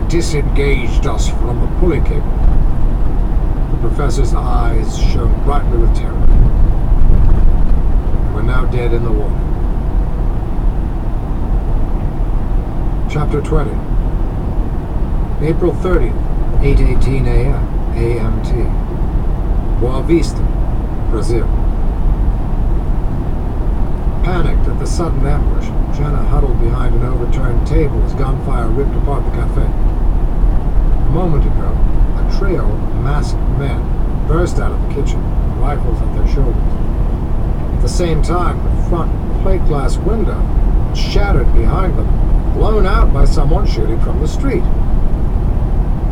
disengaged us from the pulley cable. The professor's eyes shone brightly with terror. We're now dead in the water. Chapter 20. April 30th, 8:18 a.m. AMT. Boa Vista, Brazil. Panicked at the sudden ambush, Jenna huddled behind an overturned table as gunfire ripped apart the cafe. A moment ago, a trio of masked men burst out of the kitchen, rifles at their shoulders. At the same time, the front plate glass window shattered behind them, blown out by someone shooting from the street.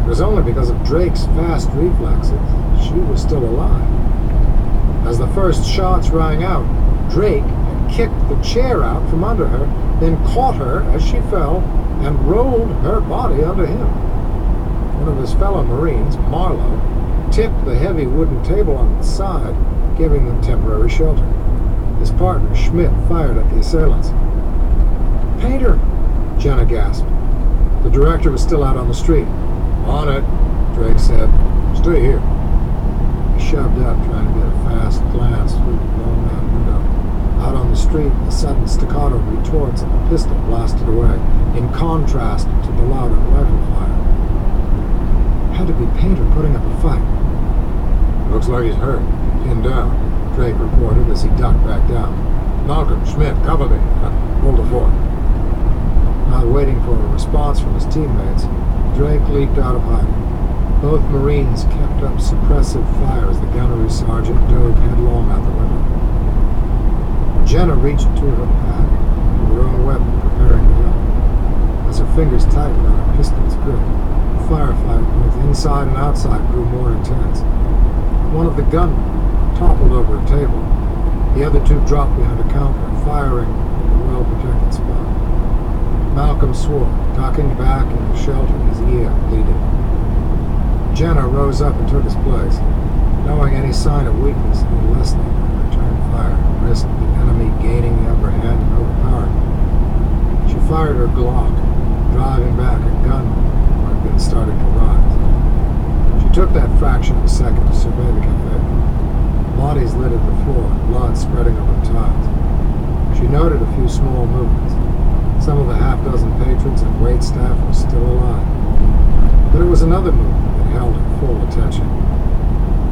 It was only because of Drake's fast reflexes she was still alive. As the first shots rang out, Drake had kicked the chair out from under her, then caught her as she fell and rolled her body under him. One of his fellow Marines, Marlowe, tipped the heavy wooden table on its side, giving them temporary shelter. His partner, Schmidt, fired at the assailants. "Painter!" Jenna gasped. The director was still out on the street. "On it," Drake said. "Stay here." He shoved up, trying to get a fast glance through the blown-out window. Out on the street, the sudden staccato retorts of a pistol blasted away, in contrast to the louder rifle fire. Had to be Painter putting up a fight. "Looks like he's hurt. Pinned down," Drake reported as he ducked back down. "Malcolm, Schmidt, cover me. Hold the fort." Not waiting for a response from his teammates, Drake leaped out of hiding. Both Marines kept up suppressive fire as the gunnery sergeant dove headlong out the window. Jenna reached to her pack, her own weapon, preparing to jump. As her fingers tightened on her pistol's grip, the firefight both inside and outside grew more intense. One of the gunmen toppled over a table. The other two dropped behind a counter, firing from a well-protected spot. Malcolm swore, ducking back into shelter, his ear bleeding. Jenna rose up and took his place, knowing any sign of weakness, any lessening would return fire, risk the enemy gaining the upper hand and overpowering him. She fired her Glock, driving back a gunman who had been starting to rise. She took that fraction of a second to survey the cafe. Bodies littered the floor, blood spreading over the tiles. She noted a few small movements. Some of the half-dozen patrons and waitstaff were still alive. There was another movement that held her full attention.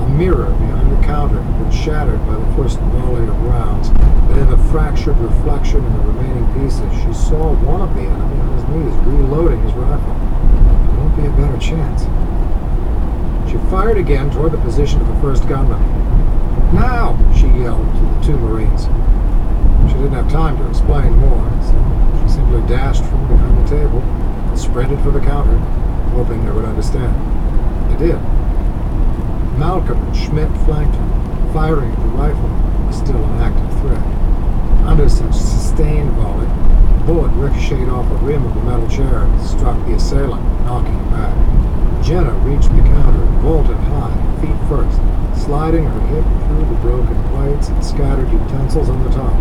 A mirror behind the counter had been shattered by the first volley of rounds, but in the fractured reflection in the remaining pieces, she saw one of the enemy on his knees reloading his rifle. There won't be a better chance. She fired again toward the position of the first gunman. "Now!" she yelled to the two Marines. She didn't have time to explain more, so she simply dashed from behind the table and sprinted for the counter, hoping they would understand. They did. Malcolm and Schmidt flanked her, firing at the rifleman who was still an active threat. Under such sustained volley, a bullet ricocheted off the rim of the metal chair and struck the assailant, knocking him back. Jenna reached the counter and vaulted high, feet first, sliding her hip through the broken plates and scattered utensils on the top.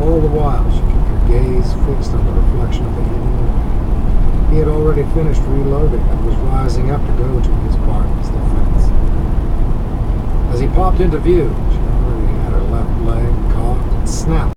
All the while, she kept her gaze fixed on the reflection of the hidden enemy. He had already finished reloading and was rising up to go to his partner's defense. As he popped into view, she already had her left leg cocked and snapped